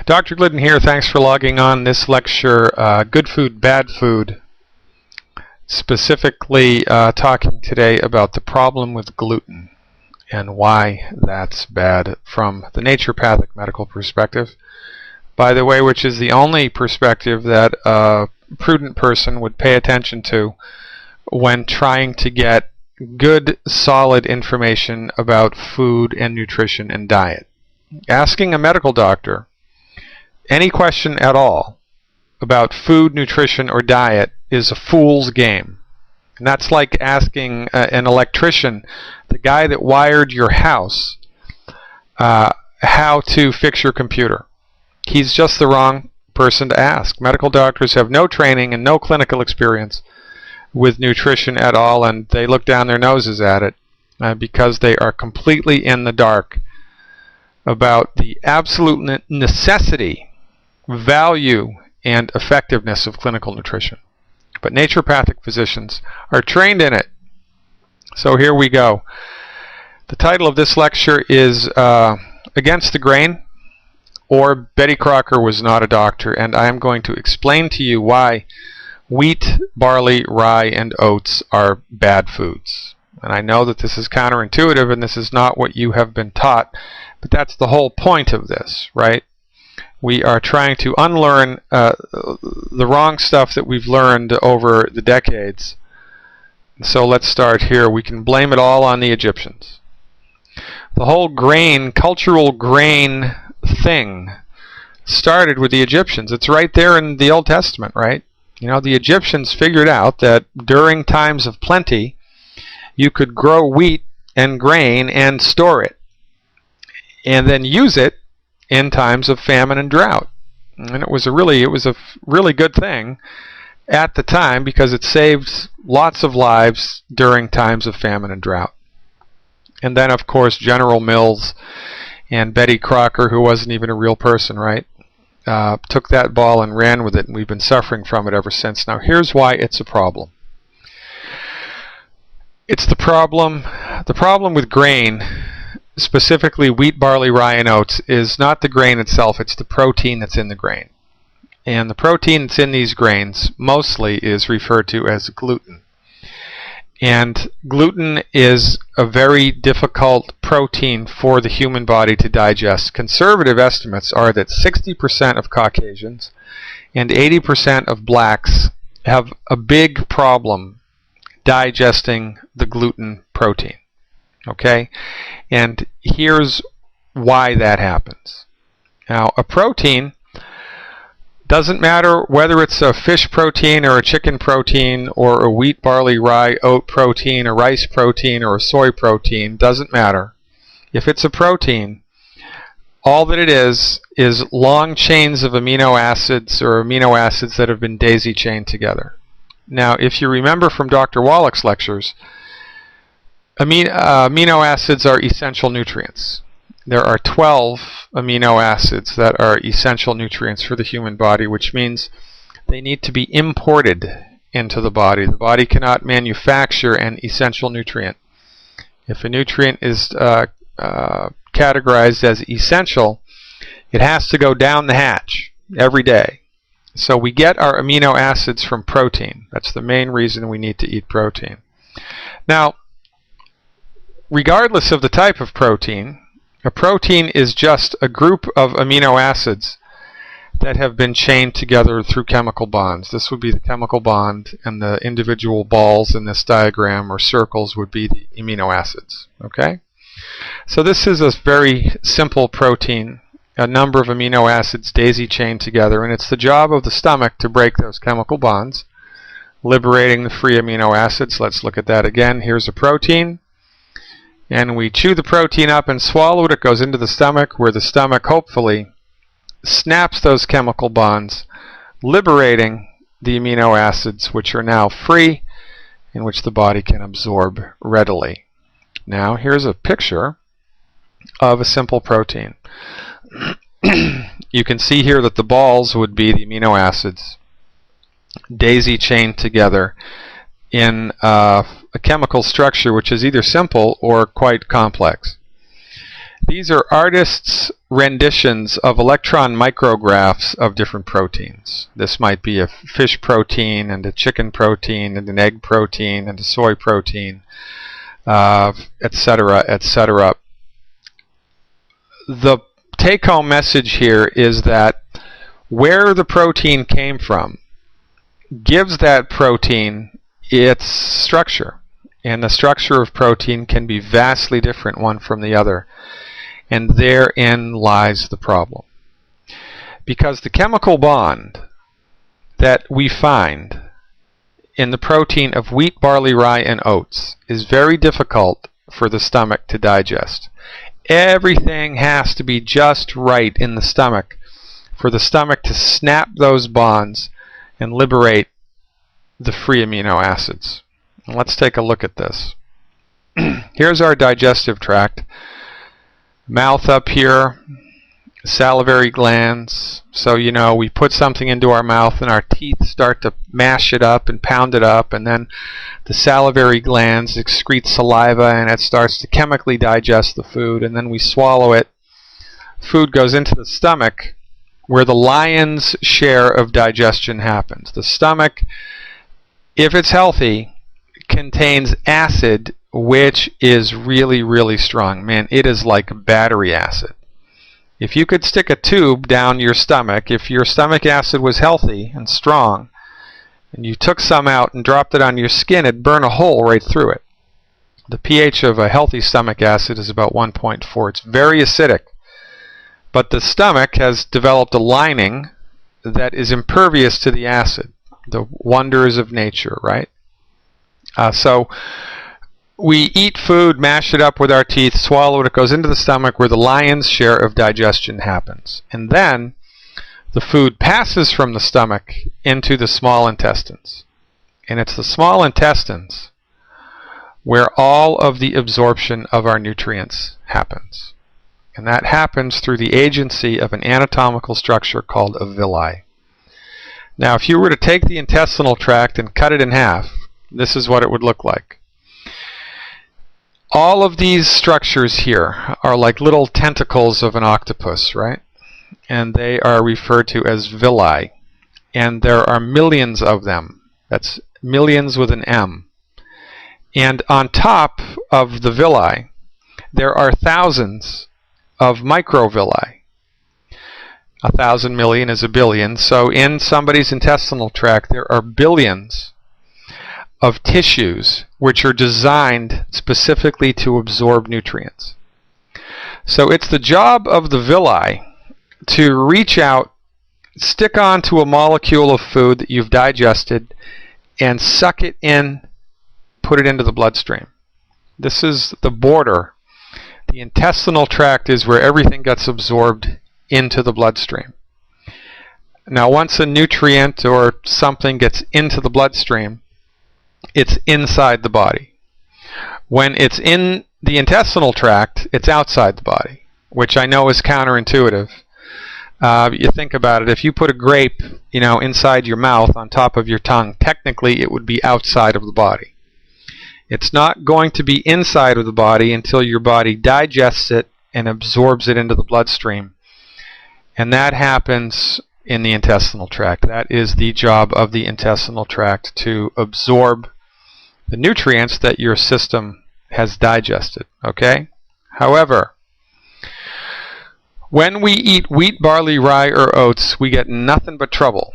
Dr. Glidden here. Thanks for logging on this lecture, Good Food, Bad Food. Specifically talking today about the problem with gluten and why that's bad from the naturopathic medical perspective. By the way, which is the only perspective that a prudent person would pay attention to when trying to get good, solid information about food and nutrition and diet. Asking a medical doctor any question at all about food, nutrition, or diet is a fool's game. And that's like asking an electrician, the guy that wired your house, how to fix your computer. He's just the wrong person to ask. Medical doctors have no training and no clinical experience with nutrition at all, and they look down their noses at it because they are completely in the dark about the absolute necessity, value, and effectiveness of clinical nutrition. But naturopathic physicians are trained in it. So here we go. The title of this lecture is Against the Grain, or Betty Crocker Was Not a Doctor, and I am going to explain to you why wheat, barley, rye, and oats are bad foods. And I know that this is counterintuitive and this is not what you have been taught, but that's the whole point of this, right? We are trying to unlearn the wrong stuff that we've learned over the decades. So let's start here. We can blame it all on the Egyptians. The whole grain, cultural grain thing started with the Egyptians. It's right there in the Old Testament, right? You know, the Egyptians figured out that during times of plenty, you could grow wheat and grain and store it, and then use it in times of famine and drought. And it was a really good thing at the time because it saved lots of lives during times of famine and drought. And then, of course, General Mills and Betty Crocker, who wasn't even a real person, right, took that ball and ran with it, and we've been suffering from it ever since. Now, here's why it's a problem. It's the problem with grain, specifically wheat, barley, rye, and oats, is not the grain itself, it's the protein that's in the grain. And the protein that's in these grains mostly is referred to as gluten. And gluten is a very difficult protein for the human body to digest. Conservative estimates are that 60% of Caucasians and 80% of blacks have a big problem digesting the gluten protein. Okay? And here's why that happens. Now, a protein doesn't matter whether it's a fish protein or a chicken protein or a wheat, barley, rye, oat protein, a rice protein, or a soy protein, doesn't matter. If it's a protein, all that it is long chains of amino acids or amino acids that have been daisy-chained together. Now, if you remember from Dr. Wallach's lectures, amino acids are essential nutrients. There are 12 amino acids that are essential nutrients for the human body, which means they need to be imported into the body. The body cannot manufacture an essential nutrient. If a nutrient is categorized as essential, it has to go down the hatch every day. So we get our amino acids from protein. That's the main reason we need to eat protein. Now, regardless of the type of protein, a protein is just a group of amino acids that have been chained together through chemical bonds. This would be the chemical bond, and the individual balls in this diagram or circles would be the amino acids. Okay? So this is a very simple protein, a number of amino acids daisy-chained together, and it's the job of the stomach to break those chemical bonds, liberating the free amino acids. Let's look at that again. Here's a protein. And we chew the protein up and swallow it. It goes into the stomach, where the stomach hopefully snaps those chemical bonds, liberating the amino acids, which are now free and which the body can absorb readily. Now, here's a picture of a simple protein. You can see here that the balls would be the amino acids daisy-chained together in a chemical structure which is either simple or quite complex. These are artists' renditions of electron micrographs of different proteins. This might be a fish protein and a chicken protein and an egg protein and a soy protein, etc., etc. The take-home message here is that where the protein came from gives that protein its structure. And the structure of protein can be vastly different one from the other. And therein lies the problem. Because the chemical bond that we find in the protein of wheat, barley, rye, and oats is very difficult for the stomach to digest. Everything has to be just right in the stomach for the stomach to snap those bonds and liberate the free amino acids. And let's take a look at this. Here's our digestive tract. Mouth up here, salivary glands. So, you know, we put something into our mouth and our teeth start to mash it up and pound it up, and then the salivary glands excrete saliva and it starts to chemically digest the food, and then we swallow it. Food goes into the stomach where the lion's share of digestion happens. The stomach, if it's healthy, contains acid which is really, really strong. Man, it is like battery acid. If you could stick a tube down your stomach, if your stomach acid was healthy and strong, and you took some out and dropped it on your skin, it'd burn a hole right through it. The pH of a healthy stomach acid is about 1.4. It's very acidic. But the stomach has developed a lining that is impervious to the acid. The wonders of nature, right? So we eat food, mash it up with our teeth, swallow it, it goes into the stomach where the lion's share of digestion happens. And then the food passes from the stomach into the small intestines. And it's the small intestines where all of the absorption of our nutrients happens. And that happens through the agency of an anatomical structure called a villi. Now, if you were to take the intestinal tract and cut it in half, this is what it would look like. All of these structures here are like little tentacles of an octopus, right? And they are referred to as villi. And there are millions of them. That's millions with an M. And on top of the villi, there are thousands of microvilli. 1,000 million is a billion. So in somebody's intestinal tract, there are billions of tissues which are designed specifically to absorb nutrients. So it's the job of the villi to reach out, stick onto a molecule of food that you've digested, and suck it in, put it into the bloodstream. This is the border. The intestinal tract is where everything gets absorbed into the bloodstream. Now, once a nutrient or something gets into the bloodstream, it's inside the body. When it's in the intestinal tract, it's outside the body, which I know is counterintuitive. You think about it, if you put a grape, inside your mouth on top of your tongue, technically it would be outside of the body. It's not going to be inside of the body until your body digests it and absorbs it into the bloodstream. And that happens in the intestinal tract. That is the job of the intestinal tract, to absorb the nutrients that your system has digested. Okay? However, when we eat wheat, barley, rye, or oats, we get nothing but trouble.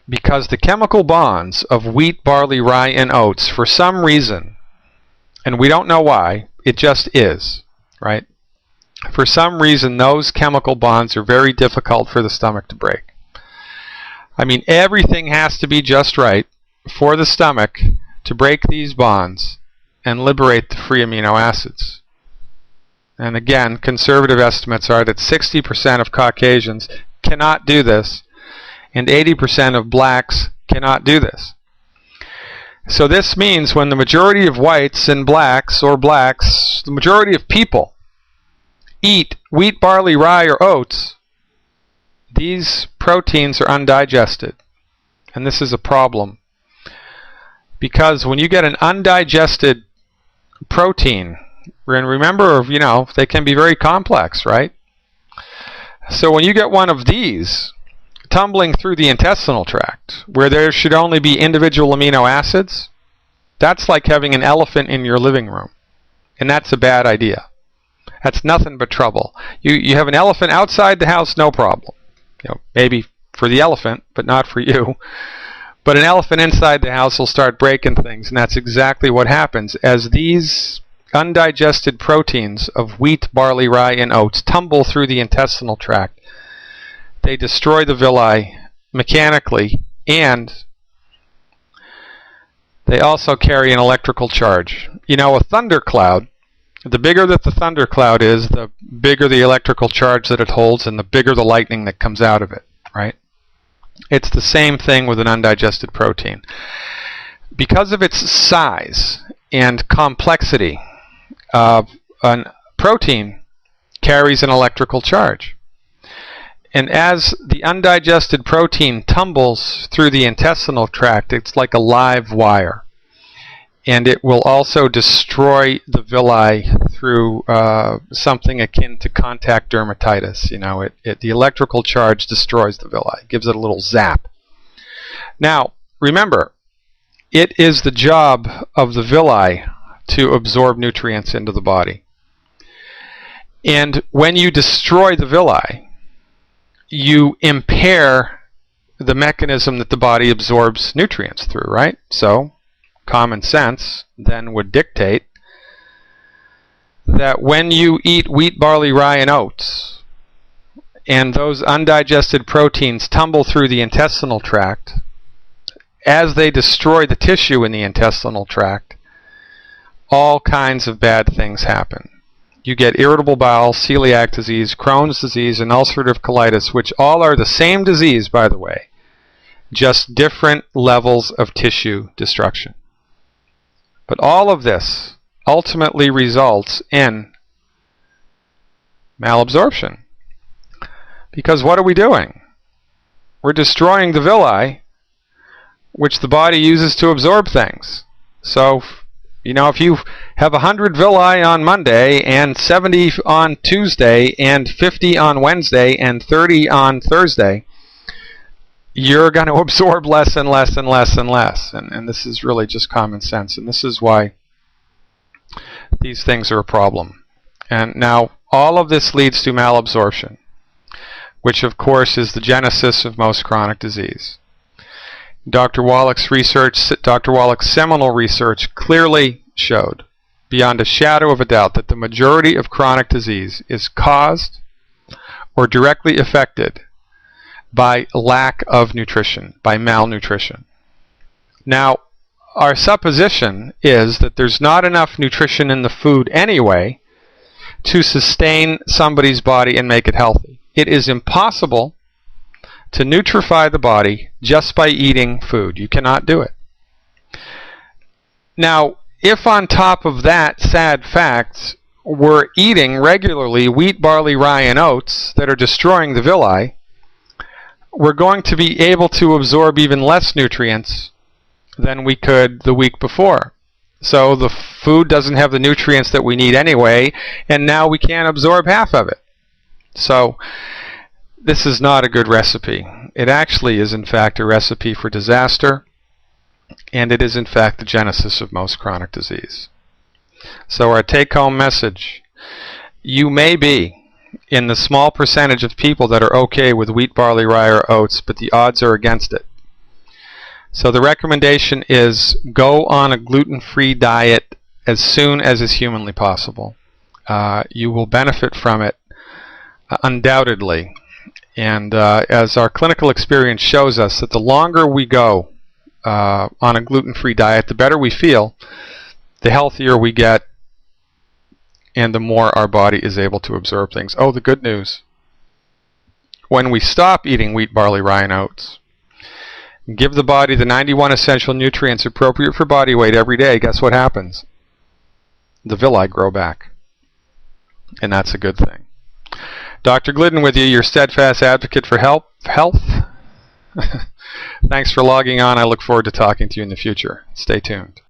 Because the chemical bonds of wheat, barley, rye, and oats, for some reason, and we don't know why, it just is, right? For some reason, those chemical bonds are very difficult for the stomach to break. I mean, everything has to be just right for the stomach to break these bonds and liberate the free amino acids. And again, conservative estimates are that 60% of Caucasians cannot do this, and 80% of blacks cannot do this. So this means when the majority of whites and blacks, or blacks, the majority of people eat wheat, barley, rye, or oats, these proteins are undigested. And this is a problem. Because when you get an undigested protein, and remember, they can be very complex, right? So when you get one of these tumbling through the intestinal tract, where there should only be individual amino acids, that's like having an elephant in your living room. And that's a bad idea. That's nothing but trouble. You have an elephant outside the house, no problem. Maybe for the elephant, but not for you. But an elephant inside the house will start breaking things, and that's exactly what happens. As these undigested proteins of wheat, barley, rye, and oats tumble through the intestinal tract, they destroy the villi mechanically, and they also carry an electrical charge. A thundercloud, the bigger that the thundercloud is, the bigger the electrical charge that it holds, and the bigger the lightning that comes out of it, right? It's the same thing with an undigested protein. Because of its size and complexity, a protein carries an electrical charge. And as the undigested protein tumbles through the intestinal tract, it's like a live wire. And it will also destroy the villi through something akin to contact dermatitis. The electrical charge destroys the villi, gives it a little zap. Now, remember, it is the job of the villi to absorb nutrients into the body. And when you destroy the villi, you impair the mechanism that the body absorbs nutrients through, right? So, common sense then would dictate that when you eat wheat, barley, rye, and oats, and those undigested proteins tumble through the intestinal tract, as they destroy the tissue in the intestinal tract, all kinds of bad things happen. You get irritable bowel, celiac disease, Crohn's disease, and ulcerative colitis, which all are the same disease, by the way, just different levels of tissue destruction. But all of this ultimately results in malabsorption. Because what are we doing? We're destroying the villi, which the body uses to absorb things. So, if you have 100 villi on Monday, and 70 on Tuesday, and 50 on Wednesday, and 30 on Thursday, you're going to absorb less and less and less and less. And this is really just common sense. And this is why these things are a problem. And now, all of this leads to malabsorption, which of course is the genesis of most chronic disease. Dr. Wallach's seminal research clearly showed, beyond a shadow of a doubt, that the majority of chronic disease is caused or directly affected by lack of nutrition, by malnutrition. Now, our supposition is that there's not enough nutrition in the food anyway to sustain somebody's body and make it healthy. It is impossible to nutrify the body just by eating food. You cannot do it. Now, if on top of that sad fact, we're eating regularly wheat, barley, rye, and oats that are destroying the villi, we're going to be able to absorb even less nutrients than we could the week before. So the food doesn't have the nutrients that we need anyway, and now we can't absorb half of it. So this is not a good recipe. It actually is, in fact, a recipe for disaster, and it is, in fact, the genesis of most chronic disease. So our take-home message: you may be in the small percentage of people that are okay with wheat, barley, rye, or oats, but the odds are against it. So the recommendation is go on a gluten-free diet as soon as is humanly possible. You will benefit from it undoubtedly. And as our clinical experience shows us, that the longer we go on a gluten-free diet, the better we feel, the healthier we get, and the more our body is able to absorb things. Oh, the good news. When we stop eating wheat, barley, rye, and oats, give the body the 91 essential nutrients appropriate for body weight every day, guess what happens? The villi grow back. And that's a good thing. Dr. Glidden with you, your steadfast advocate for health. Thanks for logging on. I look forward to talking to you in the future. Stay tuned.